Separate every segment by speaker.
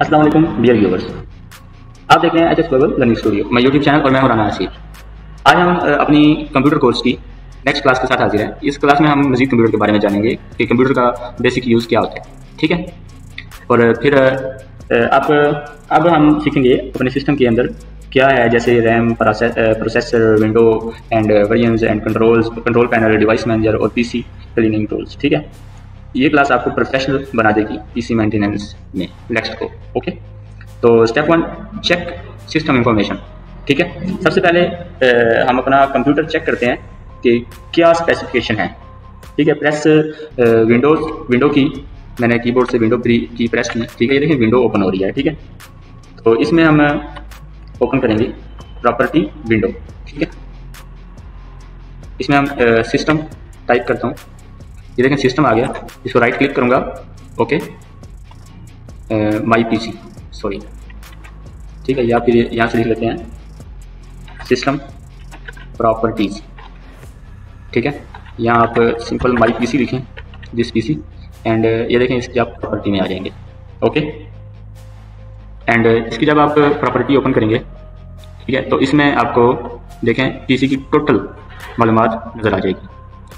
Speaker 1: अस्सलाम वालेकुम dear viewers, आप देख रहे हैं एचएस ग्लोबल लर्निंग स्टूडियो, मैं यूट्यूब चैनल और मैं हूं राना आसिफ। आज हम अपनी कंप्यूटर कोर्स की नेक्स्ट क्लास के साथ हाजिर हैं। इस क्लास में हम मजीद कंप्यूटर के बारे में जानेंगे कि कंप्यूटर का बेसिक यूज़ क्या होता है, ठीक है। और फिर अब हम सीखेंगे अपने सिस्टम के अंदर क्या है, जैसे RAM, processor, window and variants and control panel, device manager और पीसी क्लीनिंग टूल्स, ठीक है। ये क्लास आपको प्रोफेशनल बना देगी पीसी मेंटेनेंस में नेक्स्ट को, ओके। तो स्टेप 1, चेक सिस्टम इंफॉर्मेशन, ठीक है। सबसे पहले हम अपना कंप्यूटर चेक करते हैं कि क्या स्पेसिफिकेशन है, ठीक है। प्रेस विंडो की, मैंने कीबोर्ड से विंडो की प्रेस की, ठीक है। ये देखिए विंडो ओपन हो रही है, ठीक है। तो इसमें हम ओपन करेंगे प्रॉपर्टी विंडो, ठीक है। इसमें हम सिस्टम टाइप करता हूँ, ये देखें सिस्टम आ गया। इसको राइट क्लिक करूँगा, ओके, माई पीसी, सॉरी, ठीक है। या फिर यहाँ से लिख लेते हैं सिस्टम प्रॉपर्टीज, ठीक है। यहाँ आप सिंपल माई पीसी लिखें, दिस पीसी, एंड ये देखें इसकी आप प्रॉपर्टी में आ जाएंगे, ओके। एंड इसकी जब आप प्रॉपर्टी ओपन करेंगे, ठीक है, तो इसमें आपको देखें पीसी की टोटल मालूमात नज़र आ जाएगी।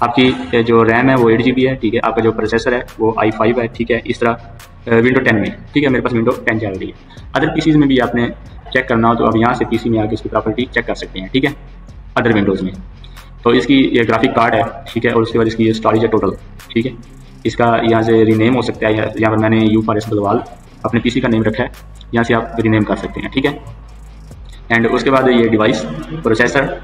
Speaker 1: आपकी जो रैम है वो 8 GB है, ठीक है। आपका जो प्रोसेसर है वो i5 है, ठीक है। इस तरह विंडो 10 में, ठीक है, मेरे पास विंडो 10 चल रही है। अदर पीसीज में भी आपने चेक करना हो तो आप यहाँ से पीसी में आके इसकी प्रॉपर्टी चेक कर सकते हैं, ठीक है, अदर विंडोज़ में। तो इसकी ये ग्राफिक कार्ड है, ठीक है, और उसके बाद इसकी ये स्टोरेज है टोटल, ठीक है। इसका यहाँ से रीनेम हो सकता है, यहाँ पर मैंने यू फॉर बलवाल अपने पीसी का नेम रखा है, यहाँ से आप रीनेम कर सकते हैं, ठीक है। एंड उसके बाद ये device, processor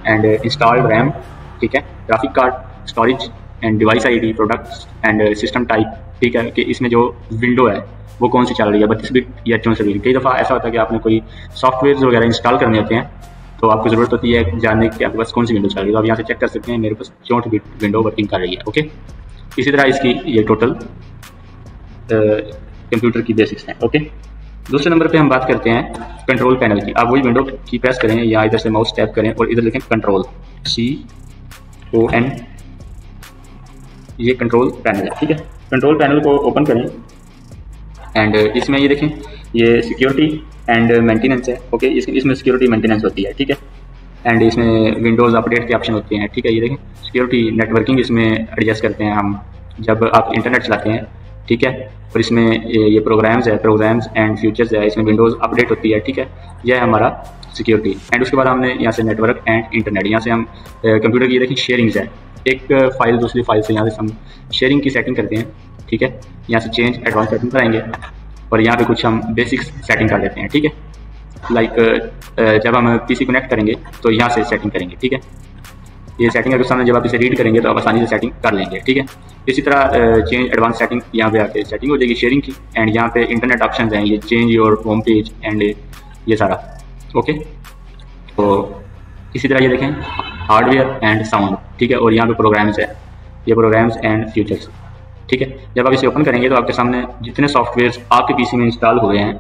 Speaker 1: and installed RAM, ठीक है, graphic card, storage and device ID, products and system type, ठीक है, कि इसमें जो विंडो है वो कौन सी चल रही है, 32 बिट या 64 बिट। कई दफ़ा ऐसा होता है कि आपने कोई सॉफ्टवेयर वगैरह इंस्टॉल करने होते हैं तो आपको ज़रूरत होती है जानने की आपके पास कौन सी विंडो चल रही है। तो आप यहाँ से चेक कर सकते हैं, मेरे पास 64 बिट विंडो वर्किंग कर रही है, ओके। इसी तरह इसकी ये टोटल कंप्यूटर की बेसिक्स हैं, ओके। दूसरे नंबर पे हम बात करते हैं कंट्रोल पैनल की। आप वही विंडो की प्रेस करें या इधर से माउस टैप करें और इधर लिखें कंट्रोल, CON, ये कंट्रोल पैनल है, ठीक है। कंट्रोल पैनल को ओपन करें एंड इसमें ये देखें ये सिक्योरिटी एंड मेंटेनेंस है, ओके। इसमें सिक्योरिटी मेंटेनेंस होती है, ठीक है। एंड इसमें विंडोज़ अपडेट के ऑप्शन होते हैं, ठीक है। ये देखें सिक्योरिटी नेटवर्किंग इसमें एडजस्ट करते हैं हम जब आप इंटरनेट चलाते हैं, ठीक है। और इसमें ये प्रोग्राम्स एंड फ्यूचर्स है, इसमें विंडोज़ अपडेट होती है, ठीक है। यह है हमारा सिक्योरिटी। एंड उसके बाद हमने यहाँ से नेटवर्क एंड इंटरनेट, यहाँ से हम कंप्यूटर की देखिए शेयरिंग्स है, एक फाइल दूसरी फाइल से यहाँ से हम शेयरिंग की सेटिंग करते हैं, ठीक है। यहाँ से चेंज एडवांस सेटिंग कराएंगे और यहाँ पे कुछ हम बेसिक्स सेटिंग कर देते हैं, ठीक है। लाइक जब हम पीसी कनेक्ट करेंगे तो यहाँ से सेटिंग करेंगे, ठीक है। ये सेटिंग अगर सामने जब आप इसे रीड करेंगे तो आप आसानी से सेटिंग कर लेंगे, ठीक है। इसी तरह चेंज एडवांस सेटिंग यहाँ पे आके सेटिंग हो जाएगी शेयरिंग की। एंड यहाँ पे इंटरनेट ऑप्शन हैं, ये change your home page and ये सारा, ओके। तो इसी तरह ये देखें हार्डवेयर एंड साउंड, ठीक है। और यहाँ पे प्रोग्राम्स है, ये प्रोग्राम्स एंड फ्यूचर्स, ठीक है। जब आप इसे ओपन करेंगे तो आपके सामने जितने सॉफ्टवेयर आपके पीसी में इंस्टॉल हुए हैं,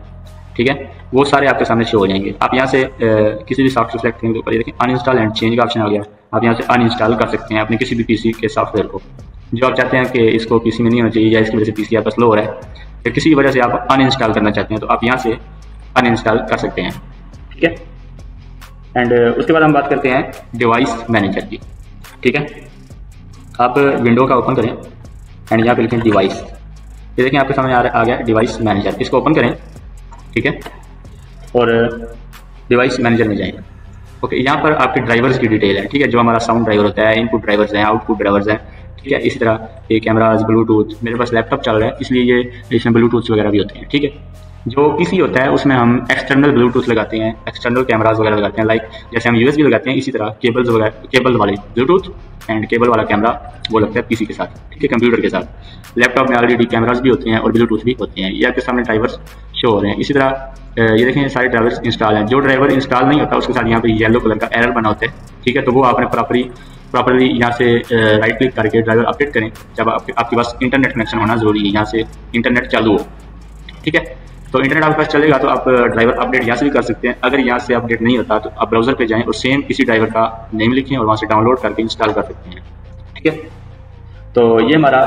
Speaker 1: ठीक है, वो सारे आपके सामने शो हो जाएंगे। आप यहाँ से किसी भी सॉफ्टवेयर सेलेक्ट करेंगे तो ये देखें अनइंस्टॉल एंड चेंज का ऑप्शन आ गया। आप यहाँ से अनइंस्टॉल कर सकते हैं अपने किसी भी पीसी के सॉफ्टवेयर को जो आप चाहते हैं कि इसको पीसी में नहीं होना चाहिए या इसकी वजह से पीसी आपका स्लो हो रहा है या किसी की वजह से आप अनइंस्टॉल करना चाहते हैं तो आप यहाँ से अनइंस्टॉल कर सकते हैं, ठीक है। एंड उसके बाद हम बात करते हैं डिवाइस मैनेजर की, ठीक है। आप विंडो का ओपन करें एंड यहाँ पे लिखें डिवाइस, ये देखें आपके सामने आ गया डिवाइस मैनेजर। इसको ओपन करें, ठीक है, और डिवाइस मैनेजर में जाएंगे, ओके। यहाँ पर आपके ड्राइवर्स की डिटेल है, ठीक है, जो हमारा साउंड ड्राइवर होता है, इनपुट ड्राइवर्स हैं, आउटपुट ड्राइवर्स हैं, ठीक है। इसी तरह ये कैमराज, ब्लूटूथ, मेरे पास लैपटॉप चल रहा है इसलिए ये इसमें ब्लूटूथ वगैरह भी होते हैं, ठीक है। जो पीसी होता है उसमें हम एक्सटर्नल ब्लूटूथ लगाते हैं, एक्सटर्नल कैमराज वगैरह लगाते हैं, लाइक जैसे हम USB लगाते हैं, इसी तरह केबल वाले ब्लूटूथ एंड केबल वाला कैमरा वो लगता है पीसी के साथ, ठीक है, कंप्यूटर के साथ। लैपटॉप में ऑलरेडी कैमराज भी होते हैं और ब्लूटूथ भी होते हैं, ये आपके सामने ड्राइवर्स शो हो रहे हैं। इसी तरह ये देखें सारे ड्राइवर्स इंस्टॉल हैं। जो ड्राइवर इंस्टॉल नहीं होता उसके साथ यहाँ पे येलो कलर का एरर बना होता है, ठीक है। तो वो आपने प्रॉपरली यहाँ से राइट क्लिक करके ड्राइवर अपडेट करें जब आपके पास इंटरनेट कनेक्शन होना जरूरी है, यहाँ से इंटरनेट चालू हो, ठीक है। तो इंटरनेट आपके पास चलेगा तो आप ड्राइवर अपडेट यहाँ से भी कर सकते हैं। अगर यहाँ से अपडेट नहीं होता तो आप ब्राउजर पे जाएं और सेम इसी ड्राइवर का नेम लिखें और वहाँ से डाउनलोड करके इंस्टॉल कर सकते हैं, ठीक है। तो ये हमारा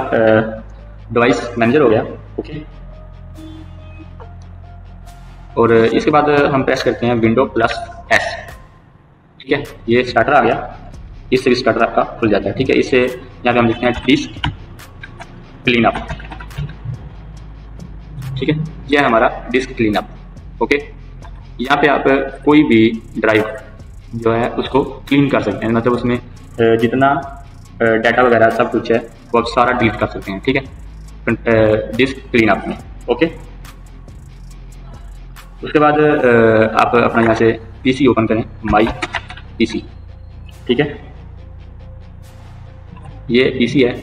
Speaker 1: डिवाइस मैनेजर हो गया, ओके। और इसके बाद हम प्रेस करते हैं विंडो प्लस एस, ठीक है। ये स्टार्टर आ गया, इससे भी स्टार्टर आपका खुल जाता है, ठीक है। इससे यहाँ पे हम लिखते हैं डिस्क क्लीन अप, ठीक है। यह है हमारा डिस्क क्लीन अप, ओके। यहाँ पे आप कोई भी ड्राइव जो है उसको क्लीन कर सकते हैं, मतलब उसमें जितना डाटा वगैरह सब कुछ है वो आप सारा डिलीट कर सकते हैं, ठीक है, डिस्क क्लीन अप में, ओके। उसके बाद आप अपना यहाँ से पीसी ओपन करें, माई पीसी, ठीक है। ये पीसी है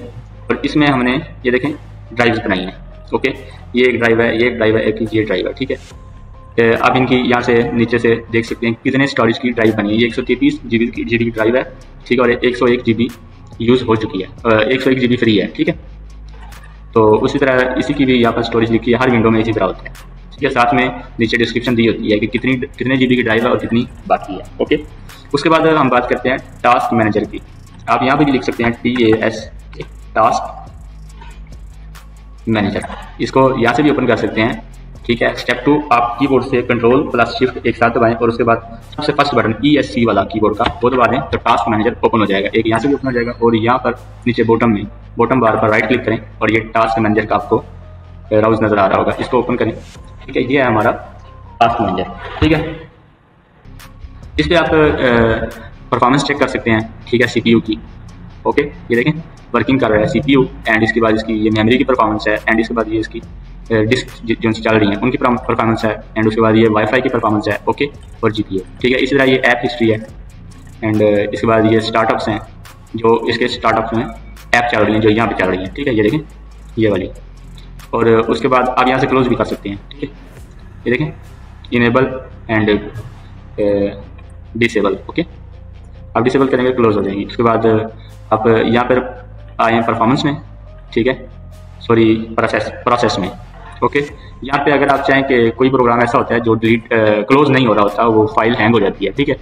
Speaker 1: और इसमें हमने ये देखें ड्राइव्स बनाई हैं, ओके। ये एक ड्राइव है, ये एक ड्राइव है, एक ये ड्राइव है, ठीक है। आप इनकी यहाँ से नीचे से देख सकते हैं कितने स्टोरेज की ड्राइव बनी है। ये 133 GB की ड्राइव है, ठीक है, और 101 GB यूज़ हो चुकी है, 101 GB फ्री है, ठीक है। तो उसी तरह इसी की भी यहाँ पर स्टोरेज लिखी है, हर विंडो में इसी तरह होता है, ठीक है। साथ में नीचे डिस्क्रिप्शन दी होती है कि कितने GB की ड्राइव है और कितनी बाकी है, ओके। उसके बाद हम बात करते हैं टास्क मैनेजर की। आप यहाँ पे भी लिख सकते हैं TAS, टास्क मैनेजर, इसको यहाँ से भी ओपन कर सकते हैं, ठीक है। स्टेप 2, आप कीबोर्ड से कंट्रोल प्लस शिफ्ट एक साथ दबाएं और उसके बाद सबसे फर्स्ट बटन ESC वाला कीबोर्ड का वो दबा दें तो टास्क मैनेजर ओपन हो जाएगा। एक यहाँ से भी ओपन हो जाएगा और यहाँ पर नीचे बॉटम बार पर राइट क्लिक करें और ये टास्क मैनेजर का आपको ब्राउज नजर आ रहा होगा, इसको ओपन करें, ठीक है। ये है हमारा टास्क मैनेजर, ठीक है। इस पर आप परफॉर्मेंस चेक कर सकते हैं, ठीक है, CPU की, ओके। ये देखें वर्किंग कर रहा है CPU, एंड इसके बाद इसकी ये मेमोरी की परफॉर्मेंस है, एंड इसके बाद ये इसकी डिस्क जो चल रही है उनकी परफॉर्मेंस है, एंड उसके बाद ये वाईफाई की परफॉर्मेंस है, ओके, और GPU, ठीक है। इसी तरह ये ऐप हिस्ट्री है, एंड इसके बाद ये स्टार्टअप्स हैं, जो इसके स्टार्टअप्स में ऐप चल रही हैं जो यहाँ पे चल रही हैं, ठीक है। ये देखें ये वाली, और उसके बाद आप यहाँ से क्लोज भी कर सकते हैं, ठीक है। ये देखें इनेबल एंड डिसेबल, ओके। आप डिसेबल करेंगे क्लोज हो जाएंगी। उसके बाद आप यहाँ पर आए हैं परफॉर्मेंस में, ठीक है, सॉरी प्रोसेस में, ओके। यहाँ पे अगर आप चाहें कि कोई प्रोग्राम ऐसा होता है जो डिलीट क्लोज नहीं हो रहा होता, वो फाइल हैंग हो जाती है, ठीक है।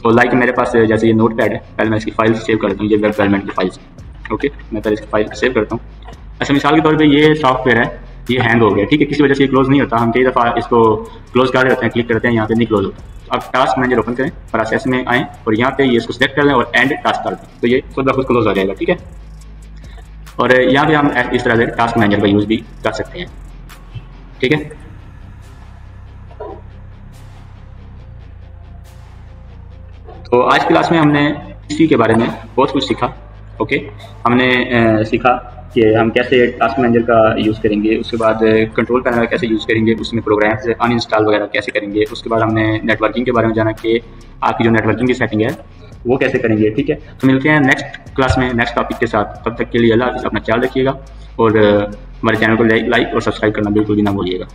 Speaker 1: तो लाइक मेरे पास जैसे ये नोट पैड है, पहले मैं इसकी फाइल सेव कर देता हूँ, ये वेब डेवलपमेंट की फाइल्स, ओके। मैं पहले इसकी फाइल सेव करता हूँ। अच्छा, मिसाल के तौर पर ये सॉफ्टवेयर है, ये हैंग हो गया, ठीक है, किसी वजह से ये क्लोज नहीं होता। हम कई दफ़ा इसको क्लोज कर देते हैं, क्लिक करते हैं, यहाँ पे नहीं क्लोज होता। तो आप टास्क मैनेजर ओपन करें, प्रोसेस में आएँ और यहाँ पे ये इसको सेलेक्ट कर लें और एंड टास्क कर दें, तो ये खुद ब खुद क्लोज हो जाएगा, ठीक है। और यहाँ पे हम इस तरह से टास्क मैनेजर का यूज़ भी कर सकते हैं, ठीक है। तो आज की क्लास में हमने इसी के बारे में बहुत कुछ सीखा, ओके। हमने सीखा कि हम कैसे टास्क मैनेजर का यूज़ करेंगे, उसके बाद कंट्रोल पैनल कैसे यूज़ करेंगे, उसमें प्रोग्राम से अनइंस्टॉल वगैरह कैसे करेंगे। उसके बाद हमने नेटवर्किंग के बारे में जाना कि आपकी जो नेटवर्किंग की सेटिंग है वो कैसे करेंगे, ठीक है। तो मिलते हैं नेक्स्ट क्लास में नेक्स्ट टॉपिक के साथ। तब तक के लिए अल्लाह हाफ़िज़, अपना ख्याल रखिएगा और हमारे चैनल को लाइक और सब्सक्राइब करना बिल्कुल भी ना भूलिएगा।